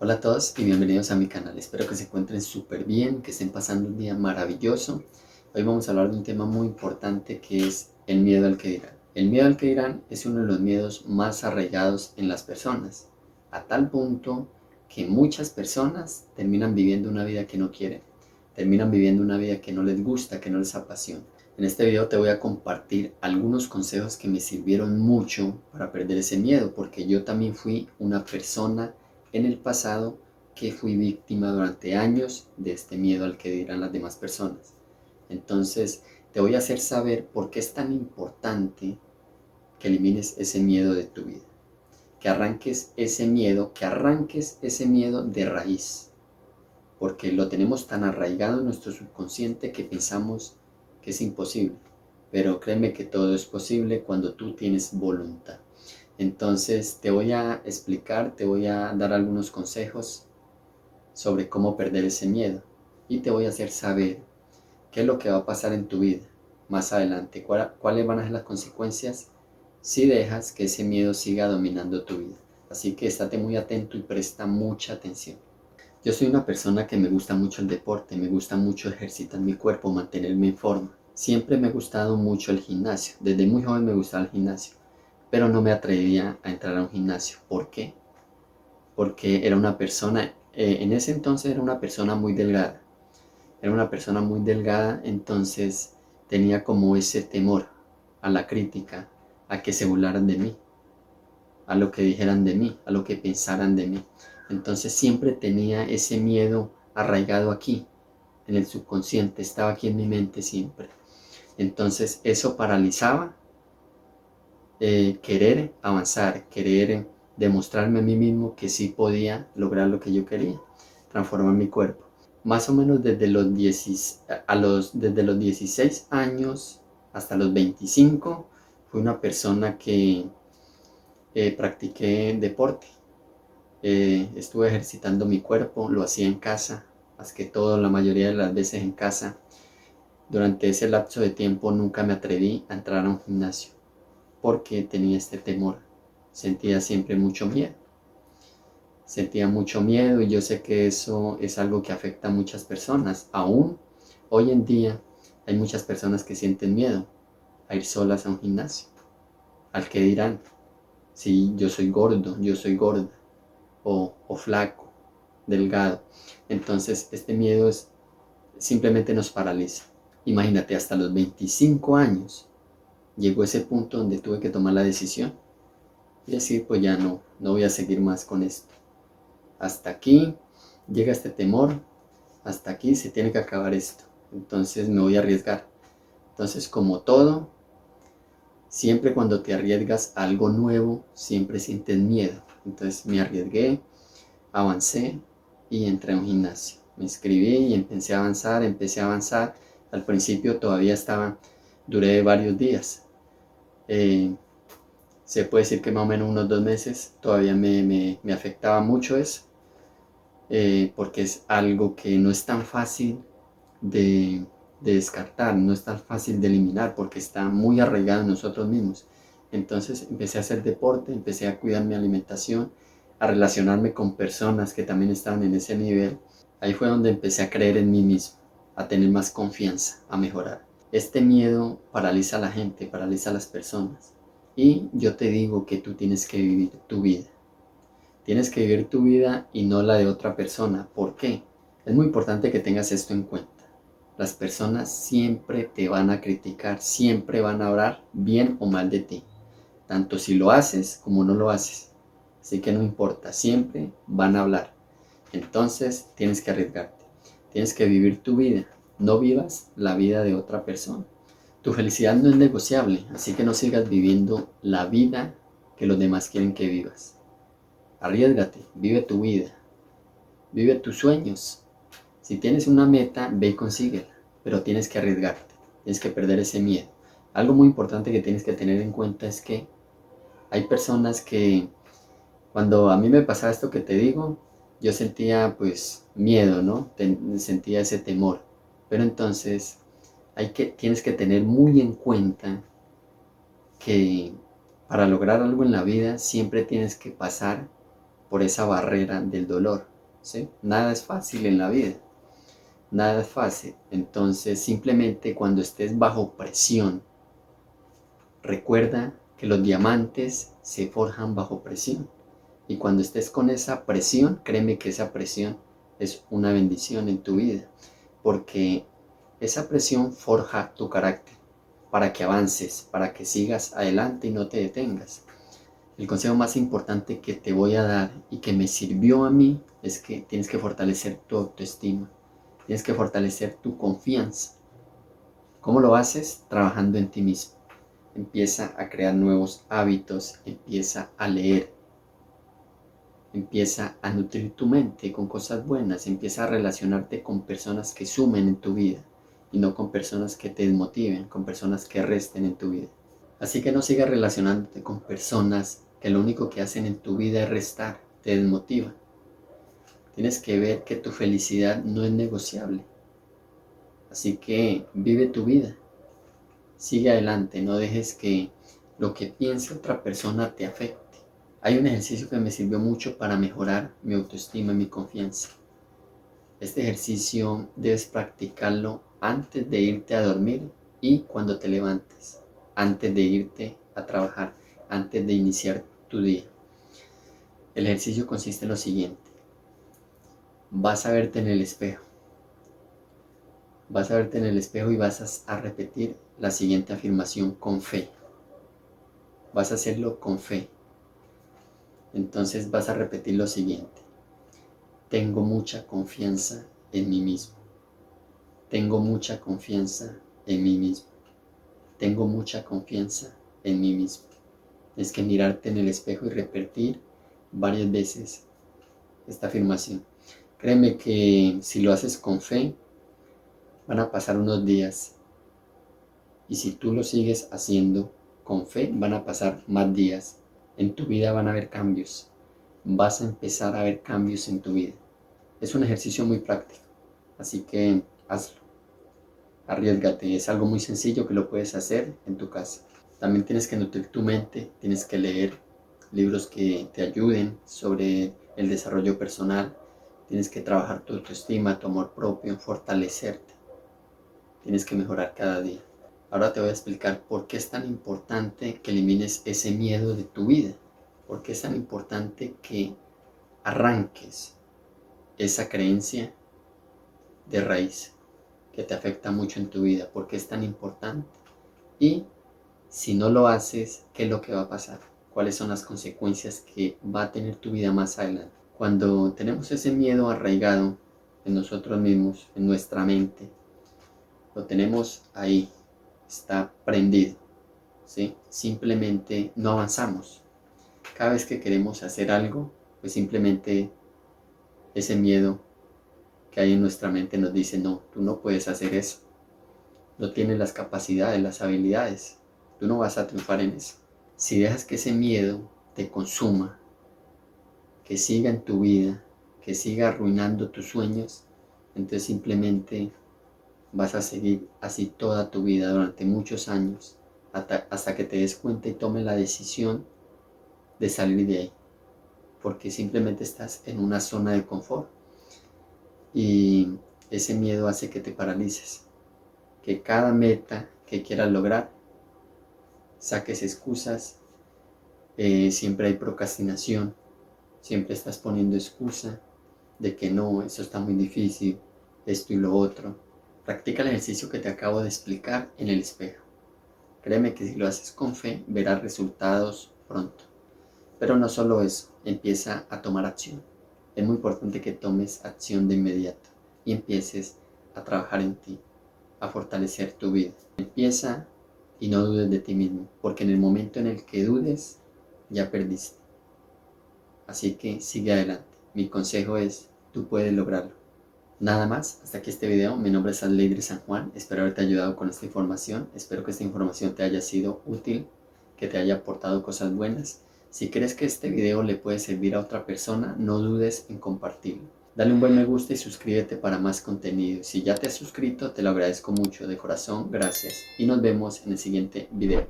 Hola a todos y bienvenidos a mi canal. Espero que se encuentren súper bien, que estén pasando un día maravilloso. Hoy vamos a hablar de un tema muy importante que es el miedo al que dirán. El miedo al que dirán es uno de los miedos más arraigados en las personas, a tal punto que muchas personas terminan viviendo una vida que no quieren, terminan viviendo una vida que no les gusta, que no les apasiona. En este video te voy a compartir algunos consejos que me sirvieron mucho para perder ese miedo, porque yo también fui una persona en el pasado que fui víctima durante años de este miedo al que dirán las demás personas. Entonces te voy a hacer saber por qué es tan importante que elimines ese miedo de tu vida, que arranques ese miedo de raíz, porque lo tenemos tan arraigado en nuestro subconsciente que pensamos que es imposible, pero créeme que todo es posible cuando tú tienes voluntad. Entonces te voy a explicar, te voy a dar algunos consejos sobre cómo perder ese miedo y te voy a hacer saber qué es lo que va a pasar en tu vida más adelante, cuáles van a ser las consecuencias si dejas que ese miedo siga dominando tu vida. Así que estate muy atento y presta mucha atención. Yo soy una persona que me gusta mucho el deporte, me gusta mucho ejercitar mi cuerpo, mantenerme en forma. Siempre me ha gustado mucho el gimnasio, desde muy joven me gustaba el gimnasio, pero no me atrevía a entrar a un gimnasio. ¿Por qué? Porque era una persona, en ese entonces era una persona muy delgada. Era una persona muy delgada, entonces tenía como ese temor a la crítica, a que se burlaran de mí, a lo que dijeran de mí, a lo que pensaran de mí. Entonces siempre tenía ese miedo arraigado aquí, en el subconsciente, estaba aquí en mi mente siempre. Entonces eso paralizaba querer avanzar, querer demostrarme a mí mismo que sí podía lograr lo que yo quería, transformar mi cuerpo. Más o menos desde desde los 16 años hasta los 25 fui una persona que practiqué deporte. Estuve ejercitando mi cuerpo, lo hacía en casa, más que todo la mayoría de las veces en casa. Durante ese lapso de tiempo nunca me atreví a entrar a un gimnasio porque tenía este temor, sentía siempre mucho miedo. Sentía mucho miedo y yo sé que eso es algo que afecta a muchas personas. Aún hoy en día hay muchas personas que sienten miedo a ir solas a un gimnasio. Al que dirán, si yo soy gordo, yo soy gorda, o flaco, delgado. Entonces este miedo simplemente nos paraliza. Imagínate, hasta los 25 años llegó ese punto donde tuve que tomar la decisión y decir, pues ya no voy a seguir más con esto. Hasta aquí llega este temor, hasta aquí se tiene que acabar esto. Entonces me voy a arriesgar. Entonces, como todo, siempre cuando te arriesgas a algo nuevo, siempre sientes miedo. Entonces me arriesgué, avancé y entré a un gimnasio. Me inscribí y empecé a avanzar. Al principio todavía duré varios días. Se puede decir que más o menos unos 2 meses todavía me afectaba mucho eso. Porque es algo que no es tan fácil de descartar, no es tan fácil de eliminar, porque está muy arraigado en nosotros mismos. Entonces empecé a hacer deporte, empecé a cuidar mi alimentación, a relacionarme con personas que también estaban en ese nivel. Ahí fue donde empecé a creer en mí mismo, a tener más confianza, a mejorar. Este miedo paraliza a la gente, paraliza a las personas. Y yo te digo que tú tienes que vivir tu vida. Tienes que vivir tu vida y no la de otra persona. ¿Por qué? Es muy importante que tengas esto en cuenta. Las personas siempre te van a criticar, siempre van a hablar bien o mal de ti, tanto si lo haces como no lo haces. Así que no importa, siempre van a hablar. Entonces tienes que arriesgarte, tienes que vivir tu vida, no vivas la vida de otra persona. Tu felicidad no es negociable, así que no sigas viviendo la vida que los demás quieren que vivas. Arriésgate, vive tu vida, vive tus sueños. Si tienes una meta, ve y consíguela, pero tienes que arriesgarte, tienes que perder ese miedo. Algo muy importante que tienes que tener en cuenta es que hay personas que cuando a mí me pasaba esto que te digo, yo sentía pues miedo, ¿no? Sentía ese temor. Pero entonces tienes que tener muy en cuenta que para lograr algo en la vida siempre tienes que pasar por esa barrera del dolor. ¿sí? Nada es fácil en la vida, nada es fácil. Entonces simplemente cuando estés bajo presión, recuerda que los diamantes se forjan bajo presión. Y cuando estés con esa presión, créeme que esa presión es una bendición en tu vida, porque esa presión forja tu carácter para que avances, para que sigas adelante y no te detengas. El consejo más importante que te voy a dar y que me sirvió a mí es que tienes que fortalecer tu autoestima, tienes que fortalecer tu confianza. ¿Cómo lo haces? Trabajando en ti mismo. Empieza a crear nuevos hábitos, empieza a leer, empieza a nutrir tu mente con cosas buenas, empieza a relacionarte con personas que sumen en tu vida y no con personas que te desmotiven, con personas que resten en tu vida. Así que no sigas relacionándote con personas que lo único que hacen en tu vida es restar, te desmotivan. Tienes que ver que tu felicidad no es negociable. Así que vive tu vida, sigue adelante, no dejes que lo que piense otra persona te afecte. Hay un ejercicio que me sirvió mucho para mejorar mi autoestima y mi confianza. Este ejercicio debes practicarlo antes de irte a dormir y cuando te levantes, antes de irte a trabajar, antes de iniciar tu día. El ejercicio consiste en lo siguiente. Vas a verte en el espejo. Vas a verte en el espejo y vas a repetir la siguiente afirmación con fe. Vas a hacerlo con fe. Entonces vas a repetir lo siguiente. Tengo mucha confianza en mí mismo. Tengo mucha confianza en mí mismo. Tengo mucha confianza en mí mismo. Es que mirarte en el espejo y repetir varias veces esta afirmación. Créeme que si lo haces con fe, van a pasar unos días. Y si tú lo sigues haciendo con fe, van a pasar más días. En tu vida van a haber cambios. Vas a empezar a ver cambios en tu vida. Es un ejercicio muy práctico. Así que hazlo. Arriésgate. Es algo muy sencillo que lo puedes hacer en tu casa. También tienes que nutrir tu mente. Tienes que leer libros que te ayuden sobre el desarrollo personal. Tienes que trabajar tu autoestima, tu amor propio, fortalecerte. Tienes que mejorar cada día. Ahora te voy a explicar por qué es tan importante que elimines ese miedo de tu vida. Por qué es tan importante que arranques esa creencia de raíz que te afecta mucho en tu vida. Por qué es tan importante. Y si no lo haces, ¿qué es lo que va a pasar? ¿Cuáles son las consecuencias que va a tener tu vida más adelante? Cuando tenemos ese miedo arraigado en nosotros mismos, en nuestra mente, lo tenemos ahí. Está prendido, ¿sí? Simplemente no avanzamos. Cada vez que queremos hacer algo, pues simplemente ese miedo que hay en nuestra mente nos dice, no, tú no puedes hacer eso. No tienes las capacidades, las habilidades. Tú no vas a triunfar en eso. Si dejas que ese miedo te consuma, que siga en tu vida, que siga arruinando tus sueños, entonces simplemente vas a seguir así toda tu vida durante muchos años hasta que te des cuenta y tomes la decisión de salir de ahí, porque simplemente estás en una zona de confort y ese miedo hace que te paralices, que cada meta que quieras lograr saques excusas, siempre hay procrastinación, siempre estás poniendo excusa de que no, eso está muy difícil, esto y lo otro. Practica el ejercicio que te acabo de explicar en el espejo. Créeme que si lo haces con fe, verás resultados pronto. Pero no solo eso, empieza a tomar acción. Es muy importante que tomes acción de inmediato y empieces a trabajar en ti, a fortalecer tu vida. Empieza y no dudes de ti mismo, porque en el momento en el que dudes, ya perdiste. Así que sigue adelante. Mi consejo es, tú puedes lograrlo. Nada más, hasta aquí este video. Mi nombre es Adleider San Juan. Espero haberte ayudado con esta información. Espero que esta información te haya sido útil, que te haya aportado cosas buenas. Si crees que este video le puede servir a otra persona, no dudes en compartirlo. Dale un buen me gusta y suscríbete para más contenido. Si ya te has suscrito, te lo agradezco mucho. De corazón, gracias. Y nos vemos en el siguiente video.